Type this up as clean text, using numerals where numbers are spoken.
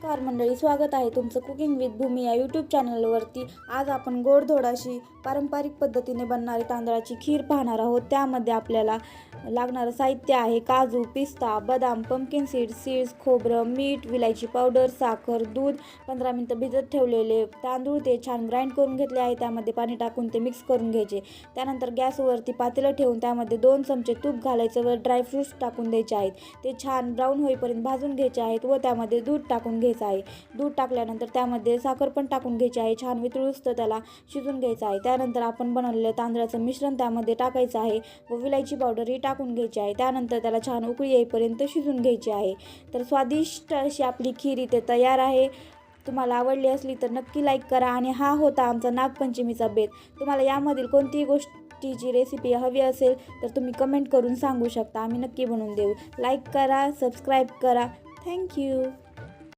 नमस्कार मंडळी, स्वागत आहे तुमचं कुकिंग विथ भूमी या यूट्यूब चॅनलवरती। आज आपण गोडधोडाशी पारंपरिक पद्धतीने बनणारी तांदळाची खीर पाहणार आहोत। त्यामध्ये आपल्याला लागणारं साहित्य आहे काजू, पिस्ता, बदाम, पंपकिन सीड्स, खोबरं, मीठ, विलायची पावडर, साखर, दूध, 15 मिनिटं भिजत ठेवलेले तांदूळ ते छान ग्राइंड करून घेतले आहे। त्यामध्ये पाणी टाकून ते मिक्स करून घ्यायचे। त्यानंतर गॅसवरती पातेलं ठेवून त्यामध्ये 2 चमचे तूप घालायचं व ड्रायफ्रूट्स टाकून द्यायचे आहेत। ते छान ब्राऊन होईपर्यंत भाजून घ्यायचे आहेत व त्यामध्ये दूध टाकून घ्यायचं आहे। दूध टाकल्यानंतर त्यामध्ये साखर पण टाकून घ्यायची आहे। छान वितळूस्तवर त्याला शिजून घ्यायचं आहे। त्यानंतर आपण बनवलेलं तांदळाचं मिश्रण त्यामध्ये टाकायचं आहे व विलायची पावडर ही टाकून घ्यायची आहे। त्यानंतर त्याला छान उकळी येईपर्यंत शिजून घ्यायची आहे। तर स्वादिष्ट अशी आपली खीर इथे तयार आहे। तुम्हाला आवडली असली तर नक्की लाईक करा। आणि हा होता आमचा नागपंचमीचा बेत। तुम्हाला यामधील कोणतीही गोष्टीची रेसिपी हवी असेल तर तुम्ही कमेंट करून सांगू शकता, आम्ही नक्की बनवून देऊ। लाईक करा, सबस्क्राईब करा। थँक्यू।